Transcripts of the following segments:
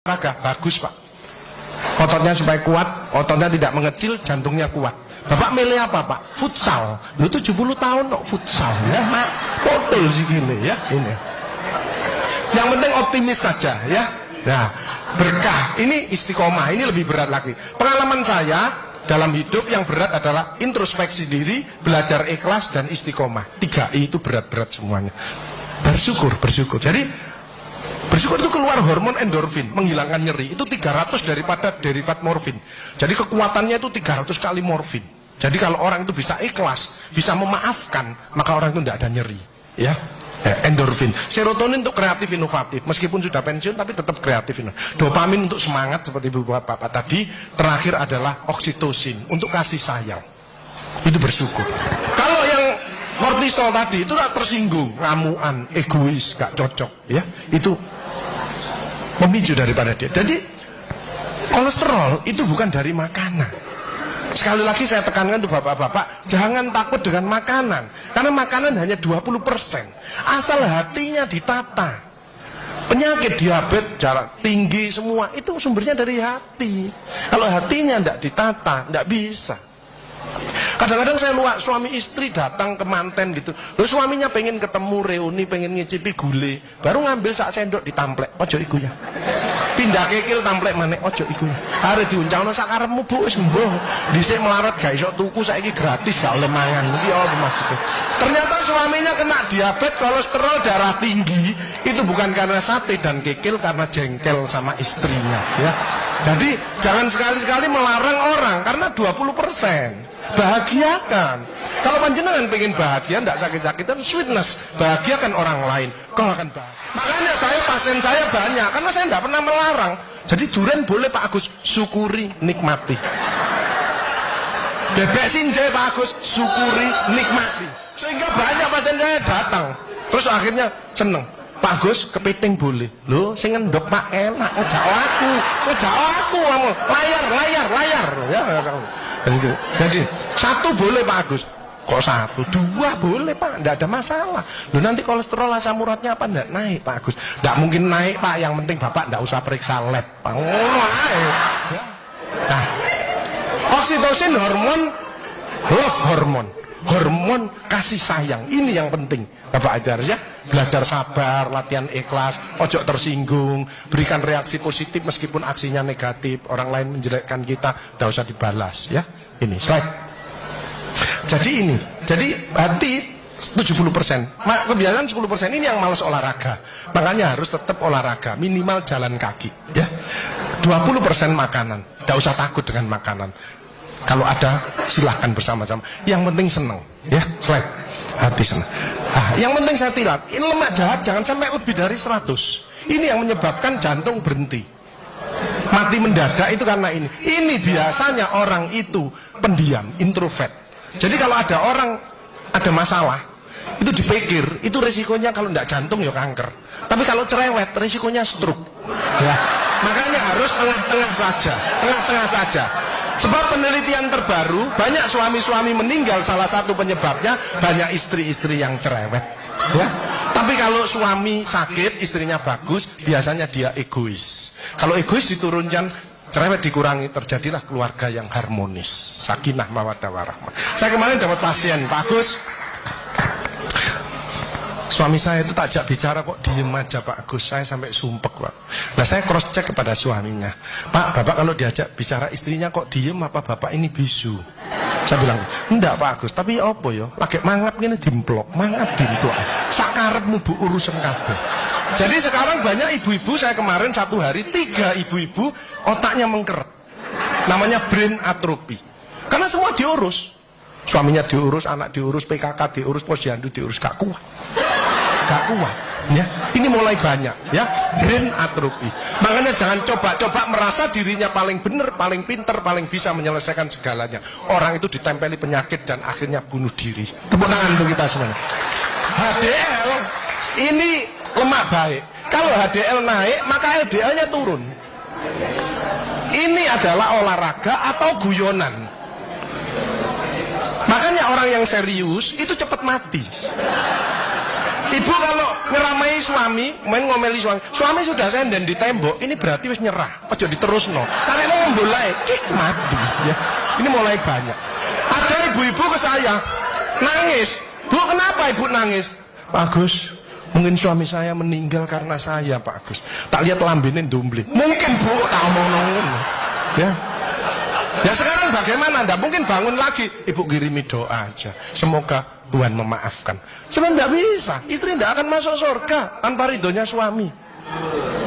olahraga bagus Pak, ototnya supaya kuat, ototnya tidak mengecil, jantungnya kuat. Bapak milih apa Pak? Futsal. Lu 70 tahun kok futsal ya Mak, total sih gini ya ini. Yang penting optimis saja ya. Nah, berkah ini istiqomah, ini lebih berat lagi. Pengalaman saya dalam hidup yang berat adalah introspeksi diri, belajar ikhlas dan istiqomah. 3I itu berat-berat semuanya. Bersyukur. Jadi bersyukur itu keluar hormon endorfin, menghilangkan nyeri. Itu 300 daripada derivat morfin. Jadi kekuatannya itu 300 kali morfin. Jadi kalau orang itu bisa ikhlas, bisa memaafkan, maka orang itu tidak ada nyeri. Ya, endorfin. Serotonin untuk kreatif inovatif. Meskipun sudah pensiun tapi tetap kreatif. Dopamin untuk semangat seperti Bapak tadi. Terakhir adalah oksitosin untuk kasih sayang. Itu bersyukur. Kalau yang kortisol tadi itu tersinggung, ngamuan, egois, gak cocok. Ya, itu memicu daripada dia. Jadi kolesterol itu bukan dari makanan. Sekali lagi saya tekankan untuk bapak-bapak, jangan takut dengan makanan, karena makanan hanya 20%. Asal hatinya ditata. Penyakit diabetes, jarak tinggi semua itu sumbernya dari hati. Kalau hatinya tidak ditata, tidak bisa. Kadang-kadang saya luak suami istri datang ke manten gitu. Loh, suaminya pengen ketemu reuni, pengen ngicipi gule, baru ngambil sak sendok ditamplek, ojo iku ya. Pindah kekil tamplek maneh, ojo iku ya. Are diuncalno sak karepmu Bu, wis mbuh. Dhisik melarat gak iso tuku, saiki gratis gak oleh mangan. Iki apa maksudnya? Ternyata suaminya kena diabetes, kolesterol, darah tinggi. Itu bukan karena sate dan kekil, karena jengkel sama istrinya ya. Jadi jangan sekali-sekali melarang orang karena 20%. Bahagiakan. Kalau panjenengan pengen bahagia, tidak sakit-sakitan, sweetness, bahagiakan orang lain, kau akan bahagia. Makanya pasien saya banyak, karena saya tidak pernah melarang. Jadi durian boleh Pak Agus, syukuri, nikmati. Bebek sinjai Pak Agus, syukuri, nikmati. Sehingga banyak pasien saya datang, terus akhirnya seneng. Pak Agus, kepiting boleh. Loh, sing ngendok Pak enak, ngejak aku, layar. Ya, jadi satu boleh Pak Agus. Kok satu? 2 boleh Pak, tidak ada masalah. Loh, nanti kolesterol asam uratnya apa enggak naik Pak Agus? Tidak mungkin naik Pak, yang penting Bapak tidak usah periksa lab Pak. Ya. Nah, oksitosin hormon love hormon kasih sayang, ini yang penting. Bapak harus ya belajar sabar, latihan ikhlas, ojo tersinggung, berikan reaksi positif meskipun aksinya negatif, orang lain menjelekkan kita, tidak usah dibalas ya. Ini slide. Jadi hati 70%, kebiasaan 10% ini yang malas olahraga. Makanya harus tetap olahraga, minimal jalan kaki ya. 20% makanan, tidak usah takut dengan makanan. Kalau ada silahkan bersama-sama. Yang penting senang ya. Slide. Hati senang. Yang penting saya tilat, ini lemak jahat jangan sampai lebih dari 100. Ini yang menyebabkan jantung berhenti, mati mendadak itu karena ini. Ini biasanya orang itu pendiam, introvert. Jadi kalau ada orang ada masalah, itu dipikir, itu resikonya kalau tidak jantung ya kanker. Tapi kalau cerewet, resikonya stroke. Ya. Makanya harus tengah-tengah saja. Sebab penelitian terbaru, banyak suami-suami meninggal, salah satu penyebabnya banyak istri-istri yang cerewet ya. Tapi kalau suami sakit, istrinya bagus, biasanya dia egois. Kalau egois diturunkan, cerewet dikurangi, terjadilah keluarga yang harmonis, sakinah mawaddah warahmah. Saya kemarin dapat pasien, Pak Agus, suami saya itu tak ajak bicara kok diem aja Pak Agus, saya sampai sumpek Pak. Nah saya cross check kepada suaminya, Pak, Bapak kalau diajak bicara istrinya kok diem, apa Bapak ini bisu? Saya bilang, enggak Pak Agus, tapi apa ya, lagi mangap gini dimplok, sakarepmu Bu urusan kabeh. Jadi sekarang banyak ibu-ibu, saya kemarin satu hari 3 ibu-ibu otaknya mengkeret, namanya brain atrophy, karena semua diurus. Suaminya diurus, anak diurus, PKK diurus, posyandu diurus, gak kuat ya. Ini mulai banyak ya, brain atrophy. Makanya jangan coba-coba merasa dirinya paling benar, paling pinter, paling bisa menyelesaikan segalanya. Orang itu ditempeli penyakit dan akhirnya bunuh diri. Tepuk tangan untuk kita semuanya. HDL ini lemak baik. Kalau HDL naik, maka LDL-nya turun. Ini adalah olahraga atau guyonan. Makanya orang yang serius itu cepat mati. Ibu kalau ngeramai suami, main ngomeli suami sudah senden di tembok, ini berarti wis nyerah. Ojo diterusno. Karena mau mulai, mati ya. Ini mulai banyak. Ada ibu-ibu ke saya nangis. Bu, kenapa ibu nangis? Pak Agus, mungkin suami saya meninggal karena saya, Pak Agus. Tak lihat lambene ndumbling. Mungkin Bu, tak omong-omong. Ya. Ya sekarang bagaimana? Nggak mungkin bangun lagi. Ibu kirimi doa aja. Semoga Tuhan memaafkan. Sebenarnya nggak bisa. Istri nggak akan masuk surga tanpa ridhonya suami.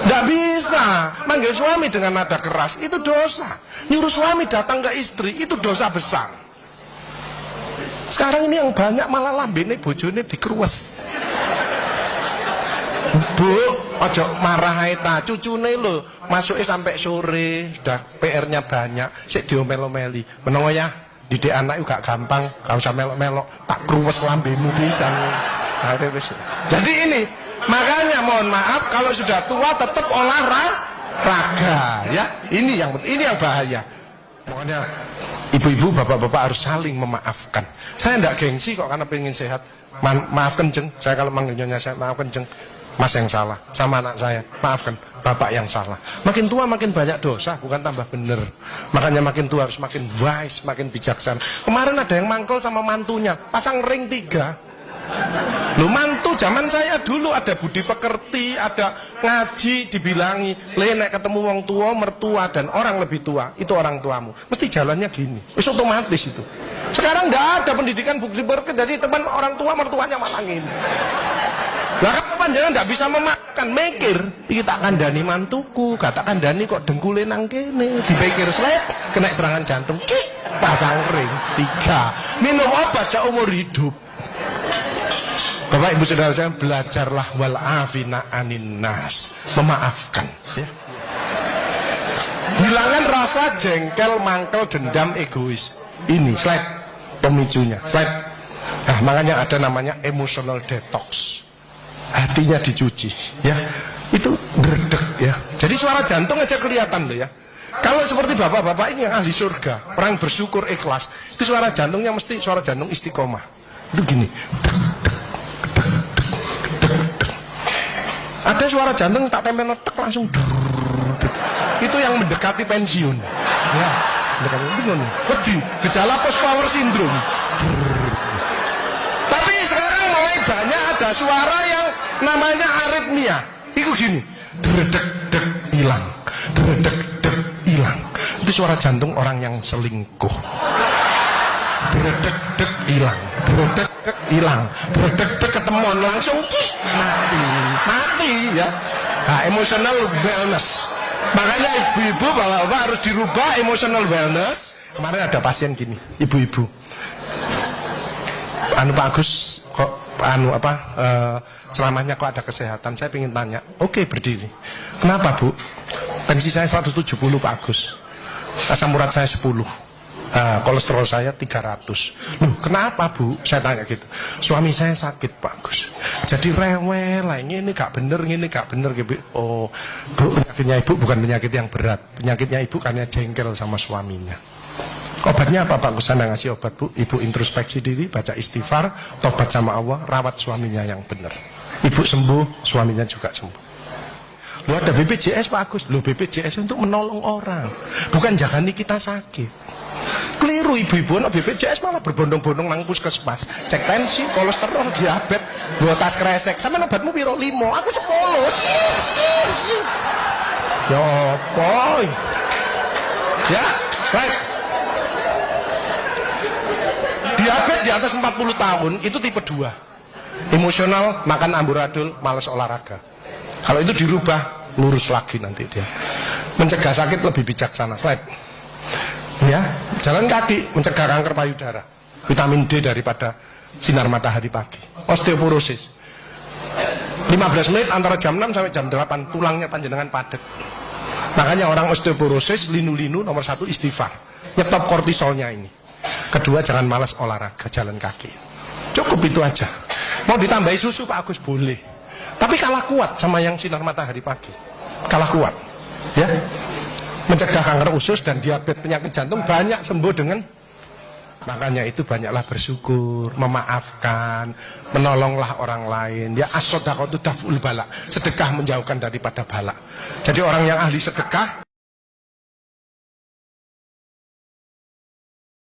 Nggak bisa. Manggil suami dengan nada keras itu dosa. Nyuruh suami datang ke istri itu dosa besar. Sekarang ini yang banyak malah lambene bojone dikeruwes. Bu, ojo marah ta, cucune lho, masuknya sampai sore, sudah PR-nya banyak, sik diomel-omeli. Menapa ya? Didik anak juga gampang, gak usah melok-melok, tak kruwes lambemu pisan. Jadi ini, makanya mohon maaf kalau sudah tua tetap olahraga, ya. Ini yang bahaya. Makanya ibu-ibu, bapak-bapak harus saling memaafkan. Saya enggak gengsi kok karena pengen sehat. Maaf kenceng, saya kalau manggilnya saya maaf kenceng. Mas yang salah, sama anak saya, maafkan, bapak yang salah. Makin tua makin banyak dosa, bukan tambah bener. Makanya makin tua harus makin wise, makin bijaksana. Kemarin ada yang mangkel sama mantunya, pasang ring 3. Loh, mantu zaman saya dulu ada budi pekerti, ada ngaji, dibilangi, nek ketemu wong tua, mertua dan orang lebih tua, itu orang tuamu. Mesti jalannya gini, itu otomatis itu. Sekarang nggak ada pendidikan budi pekerti, jadi teman orang tua, mertuanya malah gini. Lah kan panjenengan ndak bisa memakan, mikir, iki tak kandhani mantuku, gak tak kandhani kok dengkule nang kene, dipikir slek, kena serangan jantung, pasang ring 3. Minum obat seumur hidup. Bapak Ibu Saudara saya, belajarlah wal afina anin nas, memaafkan ya. Hilangkan rasa jengkel, mangkel, dendam, egois. Ini slide pemicunya, slide. Nah, makanya ada namanya emotional detox. Hatinya dicuci ya, itu berdek ya. Jadi suara jantung aja kelihatan loh ya. Kalau seperti bapak-bapak ini yang ahli surga, orang bersyukur ikhlas, itu suara jantungnya mesti suara jantung istiqomah. Itu gini. Ada suara jantung tak tempel tek langsung. Itu yang mendekati pensiun ya, mendekati bingung nih, gejala post power syndrome. Tapi sekarang mulai banyak ada suara yang namanya aritmia. Itu gini, dredek-dek hilang, dredek-dek hilang. Itu suara jantung orang yang selingkuh. Dredek-dek hilang, dredek-dek hilang, dredek-dek ketemuan langsung mati ya. Nah, emotional wellness. Makanya ibu-ibu, bapak-bapak harus dirubah emotional wellness. Kemarin ada pasien gini, ibu-ibu. Pak Agus kok ceramahnya kok ada kesehatan, saya ingin tanya. Oke, berdiri. Kenapa Bu? Tensi saya 170 Pak Agus, asam urat saya 10, kolesterol saya 300. Loh, kenapa Bu? Saya tanya gitu. Suami saya sakit Pak Agus, jadi rewel lah, ini gak bener, ini gak bener gitu. Oh Bu, penyakitnya ibu bukan penyakit yang berat, penyakitnya ibu karena jengkel sama suaminya. Obatnya apa Pak Gus? Anda ngasih obat Bu, ibu introspeksi diri, baca istighfar, tobat sama Allah, rawat suaminya yang benar. Ibu sembuh, suaminya juga sembuh. Lu ada BPJS Pak Agus, lu BPJS untuk menolong orang, bukan jagani kita sakit. Keliru ibu-ibu, no BPJS malah berbondong-bondong nang puskesmas, cek tensi, kolesterol, diabetes, dua tas kresek, sama obatmu piro 5, aku 10. Ya boy, ya, baik. Diabetes di atas 40 tahun itu tipe 2. Emosional, makan amburadul, malas olahraga. Kalau itu dirubah, lurus lagi nanti dia. Mencegah sakit lebih bijaksana. Slide. Ya, jalan kaki mencegah kanker payudara. Vitamin D daripada sinar matahari pagi. Osteoporosis. 15 menit antara jam 6 sampai jam 8 tulangnya panjenengan padat. Makanya orang osteoporosis, linu-linu nomor 1 istighfar. Nyetop kortisolnya ini. Kedua, jangan malas olahraga, jalan kaki. Cukup itu aja. Mau ditambahi susu Pak Agus boleh, tapi kalah kuat sama yang sinar matahari pagi. Kalah kuat ya. Mencegah kanker usus dan diabetes, penyakit jantung banyak sembuh dengan Makanya itu banyaklah bersyukur, memaafkan, menolonglah orang lain. Ya as-shadaqatu daf'ul bala. Sedekah menjauhkan daripada bala. Jadi orang yang ahli sedekah